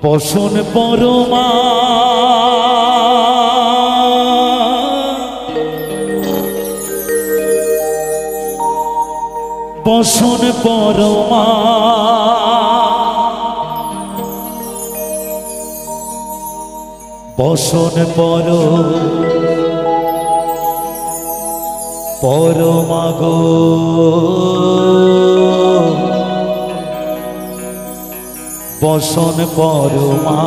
বসন পরমা বসন পরমা বসন পরমা গো বসন পরমা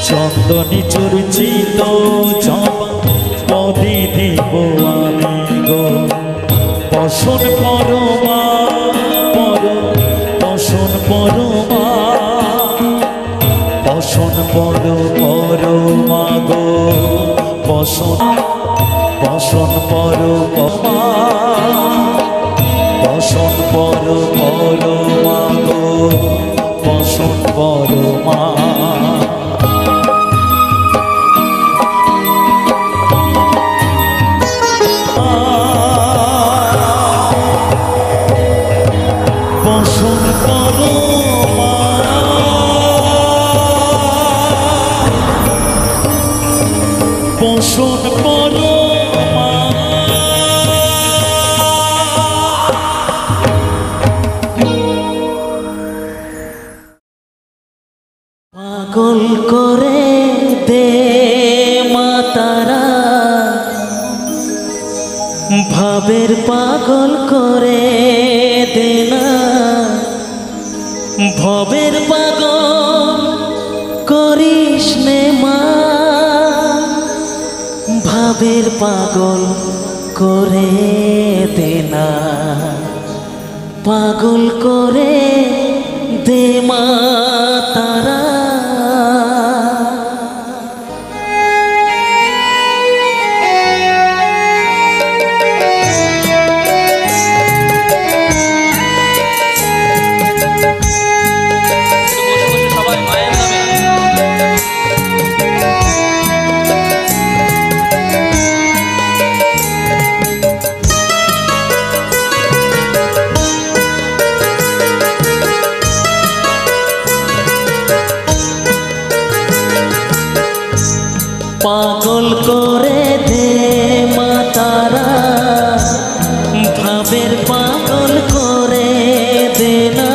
চন্দনী চর্চিত জবা পদে দিব আমি গো বসন পরমা বসন পরমা বসন পরমা গো বসন পরমা বসন পরমা গো বসন পরমা বসন পরমা পাগল করে দে মাতারা ভাবের পাগল করে দে না ভবের পাগল করিস নে মা ভাবের পাগল করে দে না পাগল করে দে মা তারা পাগল করে দে মা তারা ভাবের পাগল করে দে না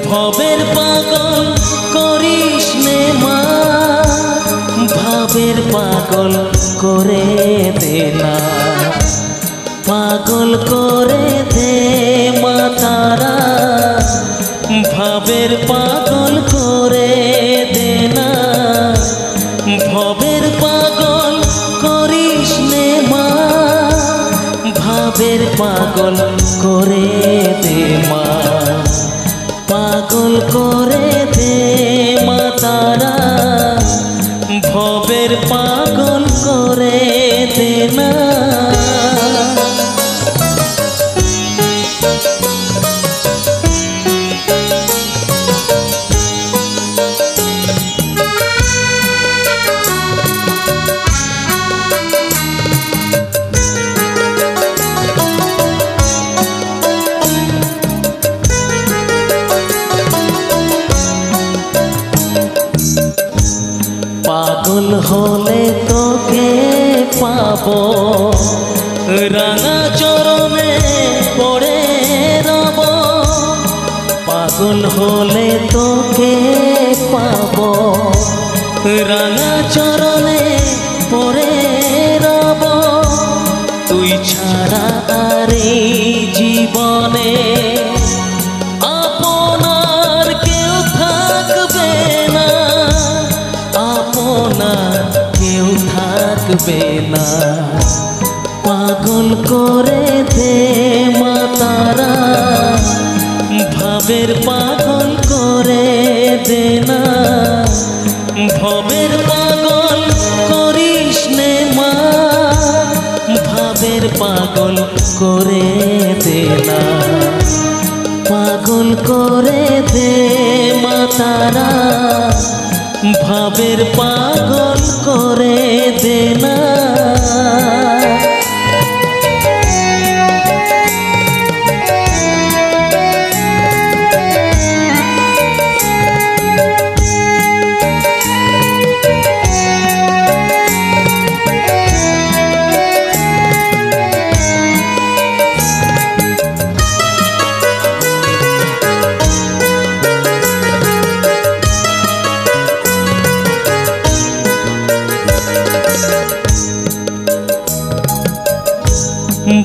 ভবের পাগল করিস নে মা ভাবের পাগল করে দে না পাগল করে দে মা তারা ভাবের পাগল করে দে না ভবের পাগল করিস নে মা ভাবের পাগল করে দে মা পাগল করে দে মা তারা ভবের পাগল করে দে না পাগল হলে তোকে পাবো রাঙা চরণে পড়ে রব পাগল হলে তোকে পাবো রাঙা চরণে পড়ে রব তুই ছাড়া আর এই জীবনে আপনার কেউ থাকবে না কেউ থাকবে না পাগল করে দে মা তারা ভাবের পাগল করে দে না ভবের পাগল করিস নে মা ভাবের পাগল করে দে না পাগল করে দে মা তারা ভাবের পাগল করে দে না।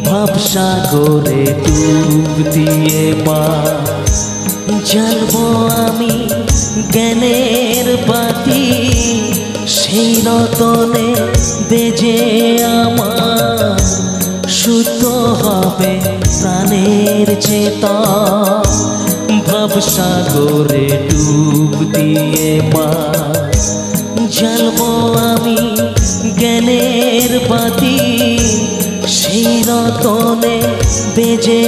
ভাবসাগরে ডুব দিয়ে মা জ্বালবো আমি জ্ঞানের বাতি, সেই রতনে বেজে আমার শুদ্ধ হবে প্রাণের চেতন। ভাবসাগরে ডুব দিয়ে মা জ্বালবো আমি জ্ঞানের বাতি, সেই রতনে বেজে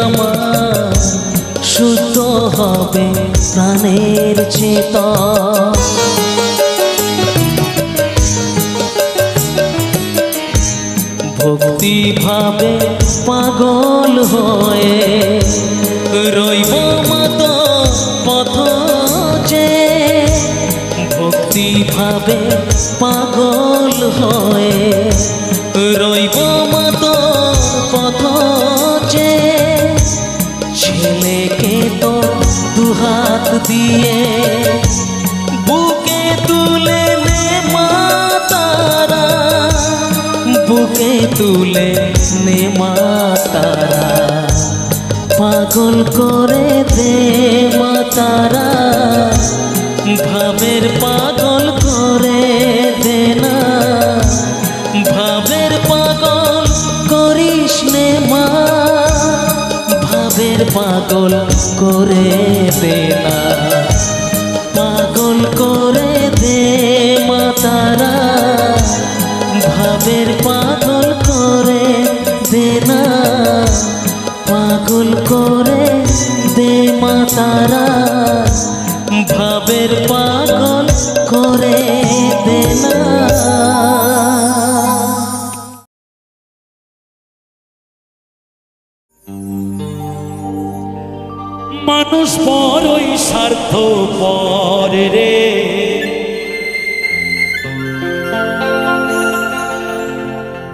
আমার শুদ্ধ হবে প্রাণের চেতন। ভক্তি ভাবে পাগল হয়ে রইব মত পথ যে, ভক্তি ভাবে পাগল হয়ে রইব মত পথ যে। ছেলেকে তো দুহাত দিয়ে বুকে তুলে নে মা তারা, বুকে তুলে নে মা তারা, পাগল করে দে মা তারা, ভাবের পাগল করে দে না। ভাবের পাগল করিস নে মা, ভাবের পাগল করে দে না, পাগল করে দে মা তারা, ভাবের পাগল করে দে না, পাগল করে দে মা তারা, ভাবের পাগল করে দে না। মানুষ বড়ই স্বার্থপর রে,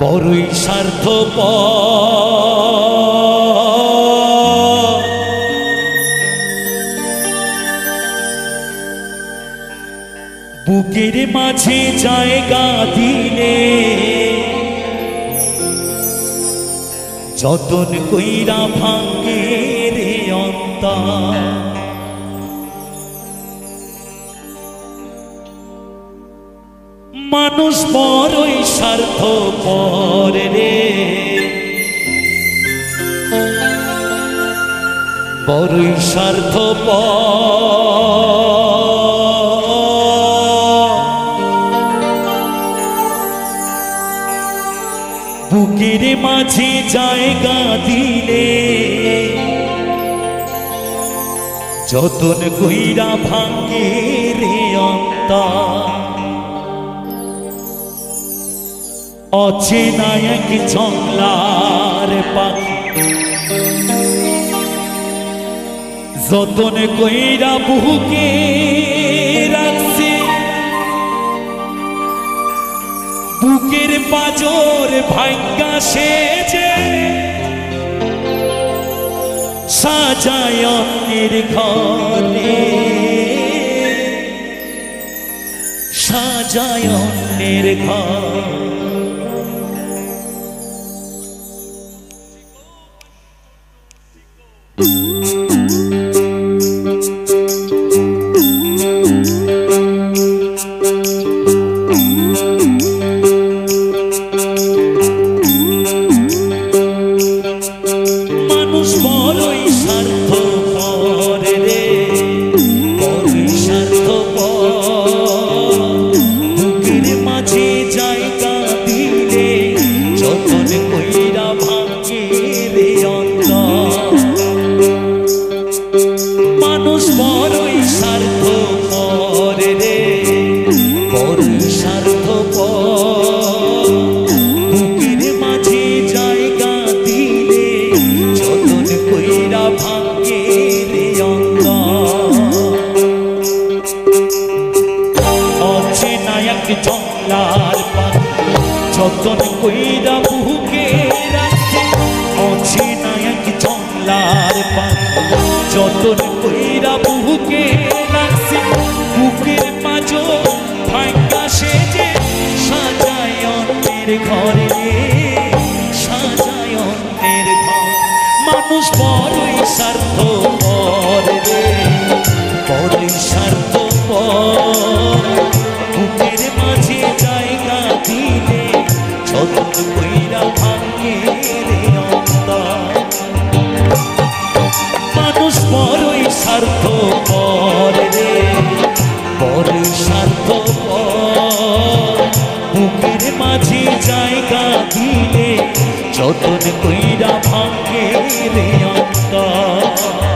বড়ই স্বার্থপর। বুকের মাঝে জায়গা দিলে যতন কইরা ভাঙ্গে রে অন্তর। মানুষ বড়ই স্বার্থপর রে, বড়ই স্বার্থপর। বুকের মাঝে জায়গা দিলে যতন কইরা ভাঙ্গে রে অন্তর। অচেনা এক জংলার পাখি যতন কইরা বুকে রাখছে, বুকের পাজর ভাঙ্গা সেজে সাজায় অন্যের ঘরে, সাজায় অন্যের ঘর। মানুষ বড়ই স্বার্থপর রে, বড়ই স্বার্থপর। বুকের মাঝে জায়গা এক জংলার পাখি যতন কইরা বুকে রাখছে অচেনা এক জংলার পাখি যতন কইরা বুকে রাখছে বুকের পাঁজর ভাঙ্গা সেজে সাজায় অন্যের ঘরে সাজায় অন্যের ঘর মানুষ বড়ই স্বার্থপর রে বড়ই স্বার্থপর বুকের মাঝে জায়গা দিলে যতন কইরা ভাঙে রে অন্তর মানুষ বড়ই স্বার্থপর রে বড়ই স্বার্থপর বুকের মাঝে জায়গা দিলে যতন কইরা ভাঙে রে অন্তর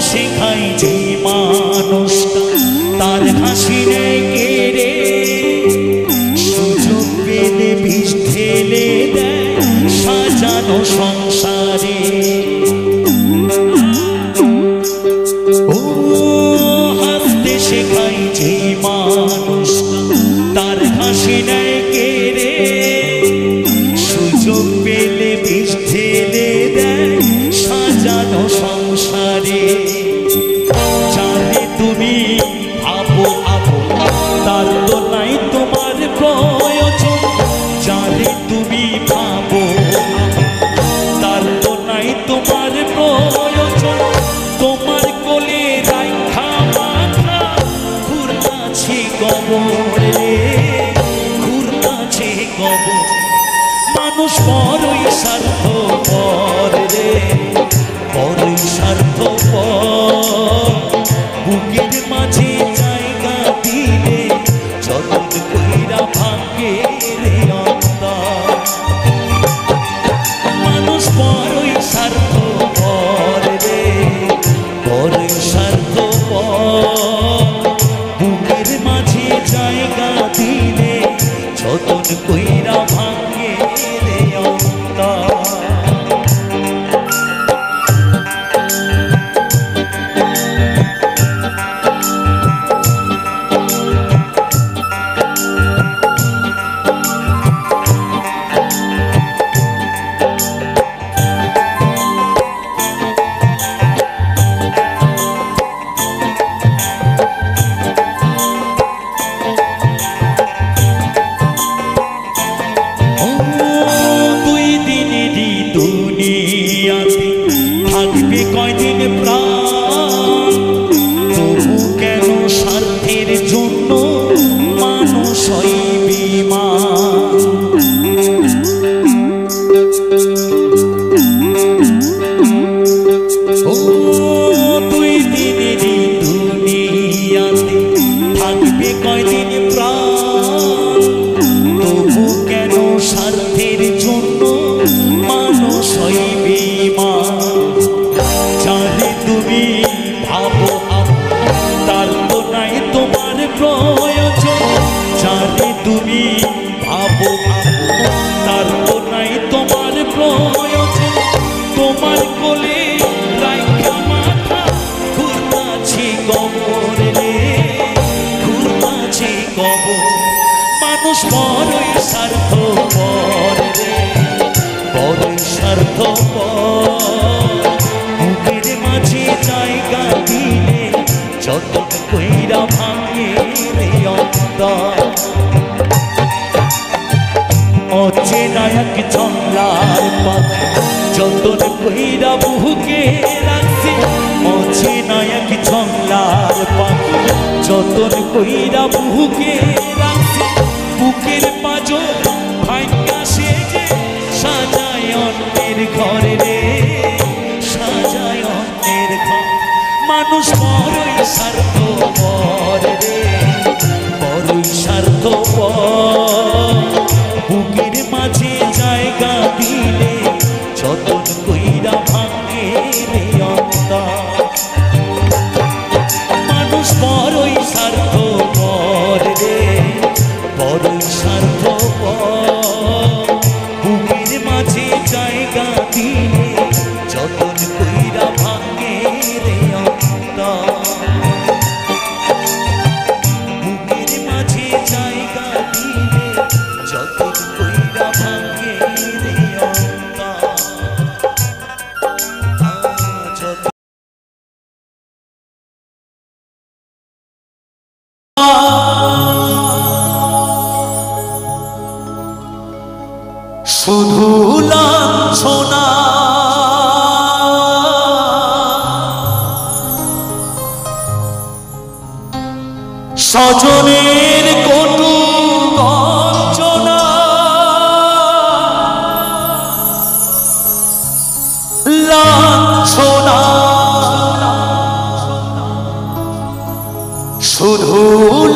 শেখাই যে মানুষটা তার হাসি নেয় কেড়ে সুযোগ পেলে বিষ ঢেলে দেয় সাজানো সংসারে ও হাসতে শেখাই যে মানুষটা তার হাসি নেয় কেড়ে সুযোগ পেলে বিষ ঢেলে দেয় সাজানো সংসারে জানে তুমি ভাবো ভাবো তার তো নাই তোমার প্রয়োজন জানে তুমি ভাবো তার তো নাই তোমার প্রয়োজন তোমার কোলে রাখা মাথা ঘুরতাছে কবরে ঘুরতাছে কবর মানুষ বড়ই স্বার্থপর রে বড়ই স্বার্থপর বুকের মাঝে জায়গা দিলে যতন কইরা ভাঙে রে অন্তর মানুষ বড়ই স্বার্থপর রে বড়ই স্বার্থপর বুকের মাঝে জায়গা দিলে যতন কইরা ভাঙে রে অন্তর থাকবে কয়দিন প্রাণ তবু কেন স্বার্থের জন্য মানুষ হয় বিমান ও দুই দিনেরই দুনিয়াতে থাকবে কয়দিন প্রাণ তবু কেন স্বার্থের জন্য মানুষ হয় বিমান জানে তুমি ভাবো তার তো নাই তোমার প্রয়োজন জানে তুমি ভাবো তার তো নাই তোমার প্রয়োজন তোমার কোলে রাখা মাথা ঘুরতাছে কবর রে ঘুরতাছে কবর মানুষ বড়ই স্বার্থপর রে বড়ই স্বার্থপর বুকের মাঝে জায়গা দিলে যতন কইরা ভাঙে রে অন্তর অচেনা এক জংলার পাখি যতন কইরা বুকে রাখছে অচেনা এক জংলার পাখি যতন কইরা বুকে রাখছে বুকের পাঁজর ভাঙ্গা সেজে সাজায় অন্যের ঘরে রে সাজায় অন্যের ঘর মানুষ বড়ই স্বার্থপর রে শুধু লাঞ্ছনা স্বজনের কটু বঞ্চনা লাঞ্ছনা শুধু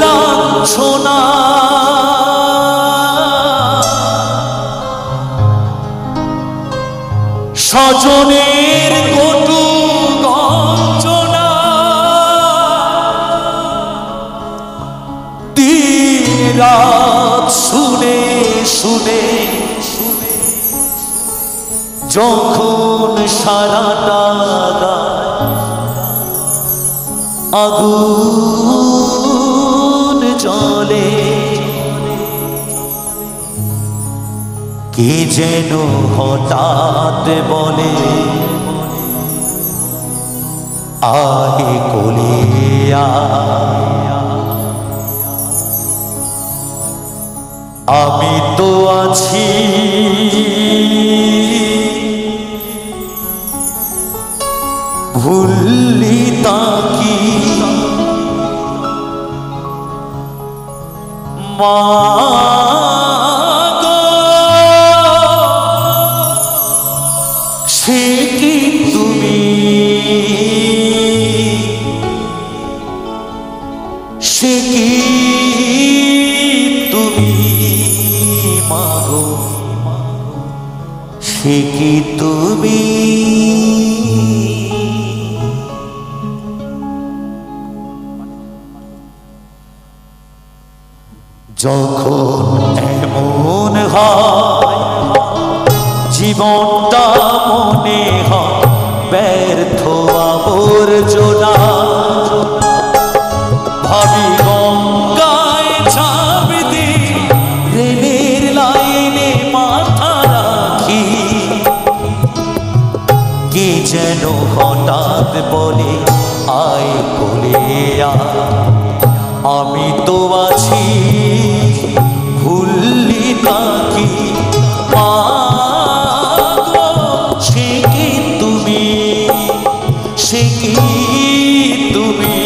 লাঞ্ছনা স্বজনের কটু বঞ্চনা দিন-রাত শুনে শুনে যখন সারাটা আগুন জ্বলে কে যেন হঠাৎ বলে আয় কোলে আয় আমি তো আছি ভুললি তাকি মা সে কি তুমি সে কি তুমি মাগো সে কি তুমি যখন এমন হয় জীবনটা মনে হয় ব্যর্থ আবর্জনা ভাবি গঙ্গায় ঝাঁপ দিই রেলের লাইনে মাথা রাখি কে যেন হঠাৎ বলে আয় কোলে আয় আমি তো আছি ভুললি তাকি মা গো সে কি তুমি সে কি তুমি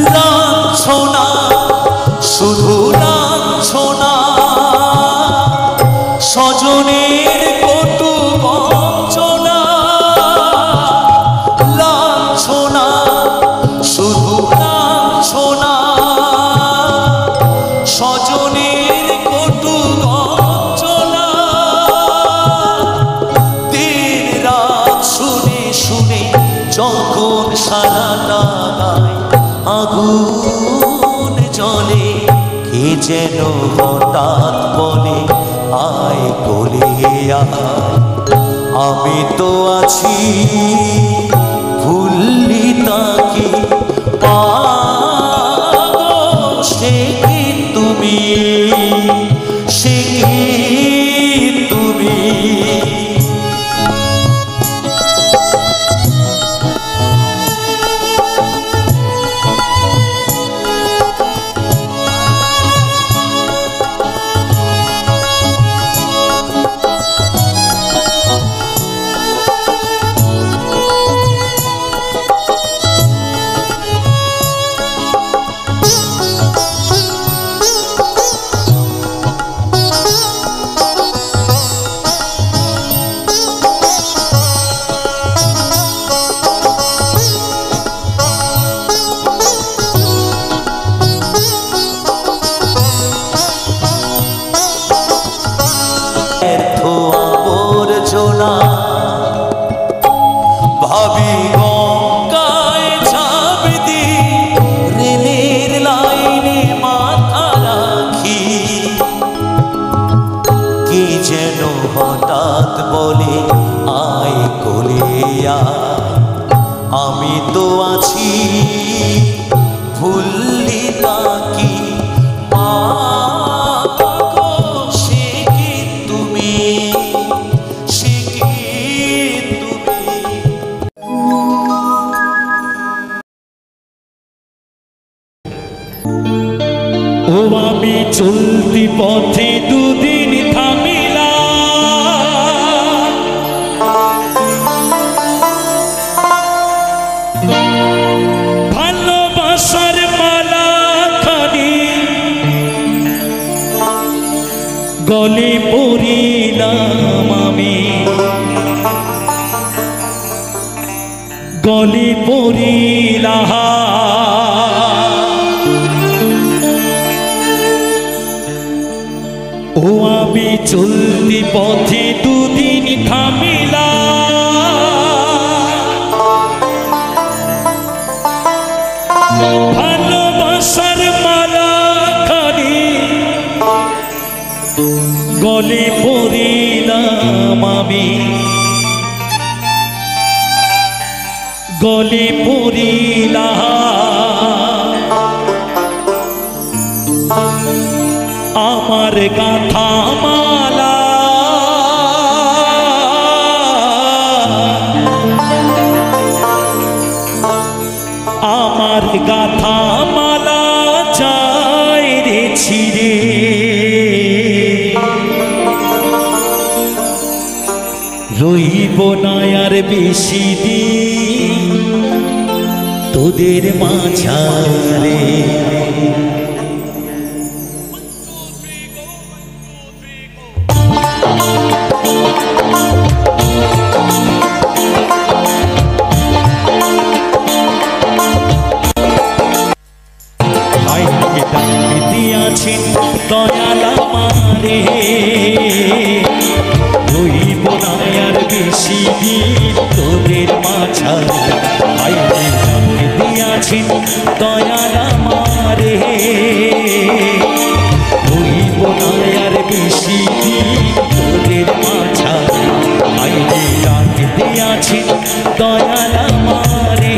লাঞ্ছনা শুধু লাঞ্ছনা স্বজনের কটু বঞ্চনা লাঞ্ছনা শুধু লাঞ্ছনা স্বজনের কটু বঞ্চনা দিন-রাত শুনে শুনে যখন সারাটা আগুন জ্বলে কে যেন হঠাৎ বলে আয় কোলে আয় আমি তো আছি ভুললি তাকি মা গো সে কি তুমি সে কি তুমি ডাকি মা গো, সে কি তুমি, সে কি তুমি। ও আমি চলতি পথে দুদিন থামিলাম, ভালোবাসার মালা খানি গলে পড়িলাম আমি, গলে পড়িলাম। ও আমি চলতি পথে দুদিন থামিলাম, ভালোবাসার মালা খানি গলে পড়িলাম আমি, গলে পড়িলাম। আমার গাথা মালা আমার গাথা মালা যায় রে ছিড়ে, রইব না আর বেশি দিন তোদের মাঝারে। দিয়াছেন দয়াল আমারে, রইব না আর বেশি দিন তোদের মাঝারে। দিয়াছেন দয়াল আমারে, রইব না আর বেশি দিন তোদের মাঝারে। ডাক দিয়াছেন দয়াল আমারে,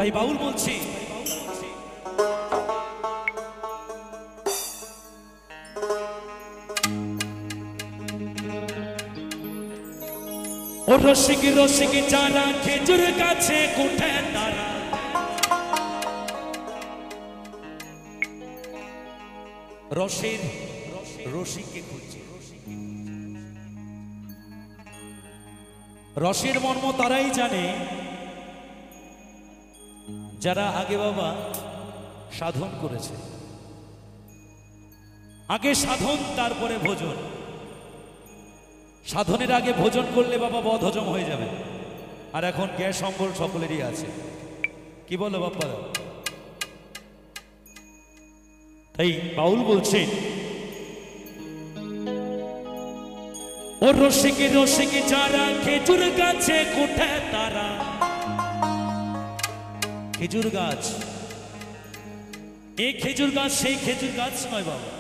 তাই বাউল বলছি, ও রসিক রসিক যারা খেজুর গাছে কোঠে তারা, রসের রসিককে খুঁজছে। রসের মর্ম তারাই জানে যারা আগে বাবা সাধন করেছে। আগে সাধন তারপরে ভোজন। সাধনের আগে ভোজন করলে বাবা বদ হজম হয়ে যাবে, আর এখন গ্যাস অম্বল সকলেরই আছে। কি বলো বাপ্পা? তাই বাউল বলছে, ও রসিক রসিক যারা খেজুর গাছে কোঠে তারা। খেজুর গাছ, এই খেজুর গাছ সেই খেজুর গাছ নয় বাবা,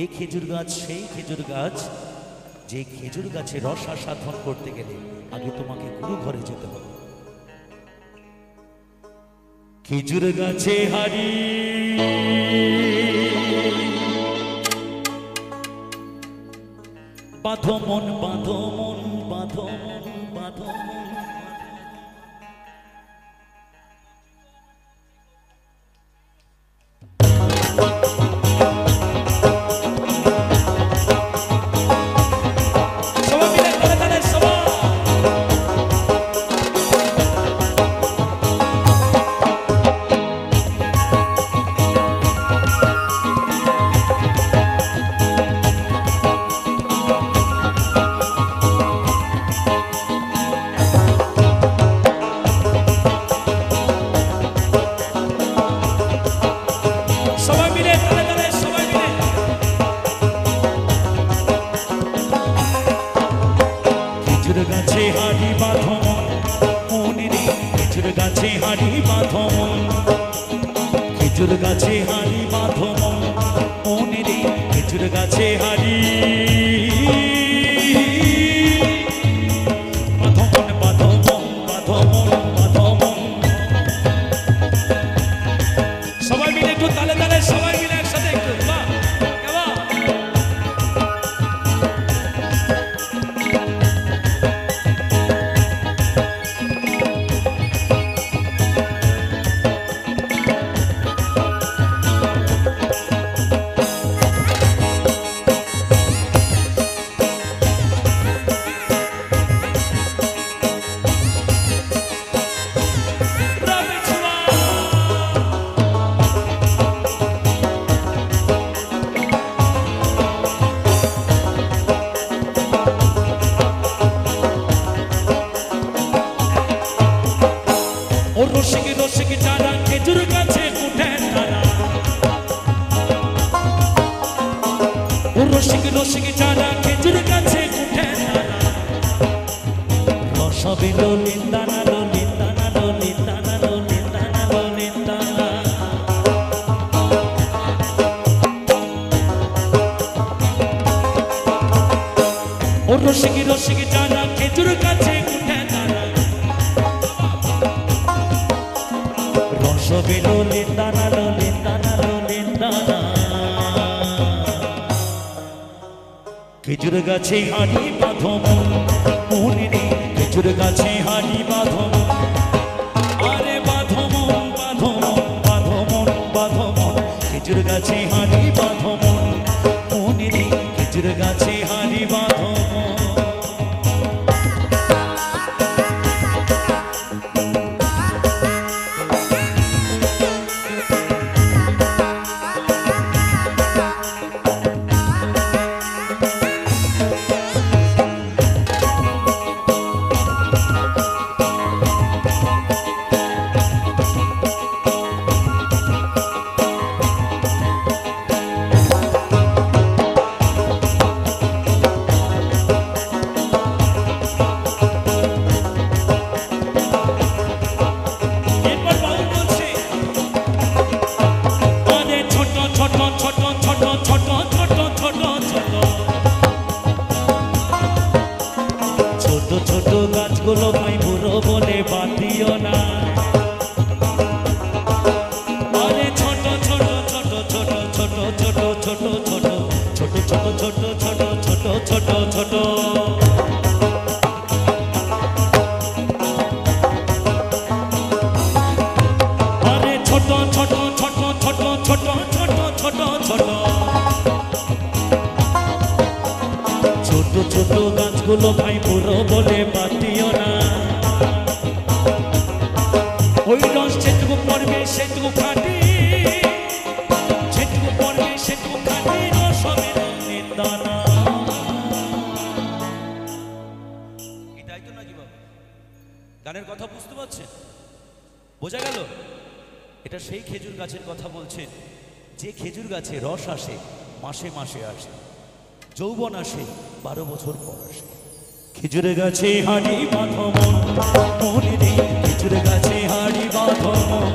এই খেজুর গাছ সেই খেজুর গাছ যে খেজুর গাছে রস আস্বাদন করতে গেলে আগে তোমাকে গুরু ঘরে যেতে হবে। খেজুর গাছে হারি বাঁধো মন, বাঁধো মন, বাঁধো মন, বাঁধো মন। খেজুর গাছে হাড়ি বাঁধো মনে রে, খেজুর গাছে হাড়ি বাঁধো, খেজুর গাছে হাড়ি বাঁধো মনে রে, খেজুর গাছে হাড়ি বাঁধো মন, বাঁধো মন, বাঁধো মন, বাঁধো মন। সবাই মিলে একটু তালে তালে, সবাই মিলে একসাথে একটু বাহ বাহ। ও রসিক রসিক যারা খেজুর গাছে কোঠে তারা, ও রসিক রসিক যারা খেজুর গাছে কোঠে তারা। রসবে ললিতানা ললিতানা ললিতানা ললিতানা ললিতানা। ও রসিক রসিক যারা খেজুর গাছে কোঠে তারা, রসবে ললিতানা ললিতানা ললিতানা। খেজুর গাছে হাড়ি বাঁধো মনে রে, খেজুর গাছে হাড়ি বাঁধো, আরে বাঁধো মন, বাঁধো মন, বাঁধো মন, বাঁধো মন। খেজুর গাছে হাড়ি বাঁধো মনে রে, খেজুর গাছে হাড়ি বাঁধো। ছোট ছোট গাছগুলো ভাই বুড়ো বলে বাদ দিও না। রসগুলো ভাই পুরো বলে বাতিও না, ওই রস যেটুকু পড়বে সেটুকু খাটি, যেটুকু পড়বে সেটুকু খাটি, রস হবে নিন্দা না। এটাই তো নাকি বাবা গানের কথা বুঝতে পারছেন? বোঝা গেল? এটা সেই খেজুর গাছের কথা বলছেন যে খেজুর গাছে রস আসে মাসে মাসে আসে, যৌবন আসে 12 বছর পর আসে। খেজুর গাছে হাড়ি বাঁধো মন, মনে রে খেজুর গাছে হাড়ি বাঁধো মন।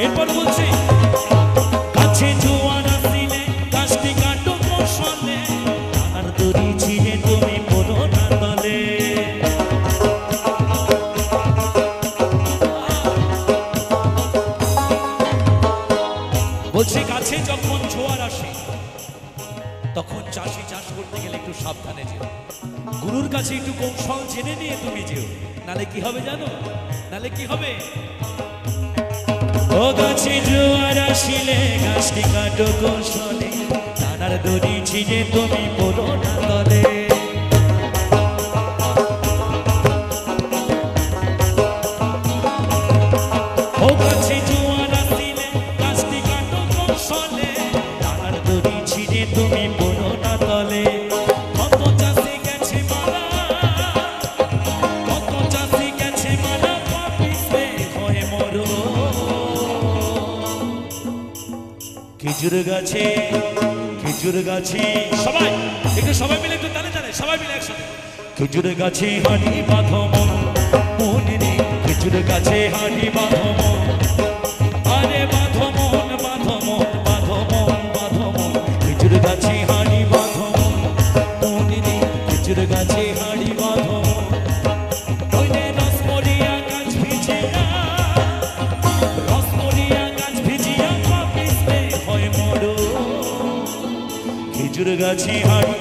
এরপর বলছি গাছে জোয়ার আসিলে গাছটি কাটো কৌশলে, আর দড়ি ছিঁড়ে তুমি পড়ো না তলে। বলছি গাছে যখন জোয়ার আসে তখন চাষি চাষ করতে গেলে একটু সাবধানে যেও, গুরুর কাছে একটু কৌশল জেনে নিয়ে তুমি যেও, নালে কি হবে জানো? নালে কি হবে? ও গাছে জোয়ার আসিলে গাছটি কাটো কৌশলে, টানার দড়ি ছিঁড়ে তুমি পড়ো না তলে। ও গাছে জোয়ার আসিলে গাছটি কাটো কৌশলে, টানার দড়ি ছিঁড়ে তুমি পড়ো না তলে। কত চাষি গেছে মারা, কত চাষি গেছে মারা, পাপিসে হয়ে মরো। খেজুর গাছে, খেজুর গাছে, সবাই একটু সবাই মিলে একটু তালে তালে সবাই মিলে একসাথে। খেজুর গাছে হাড়ি বাঁধো মন, মনে রে খেজুর গাছে হাড়ি বাঁধো মন। আরে বাঁধো মন, বাঁধো মন, বাঁধো মন, বাঁধো মন, খেজুর গাছে হাড়ি বাঁধো মন, মনে রে খেজুর গাছে হাড়ি বাঁধো মন। নইলে রস মরিয়া গাছ ভিজিয়া, রস মরিয়া গাছ ভিজিয়া পাপিসে হয় মরো। খেজুর গাছে হাড়ি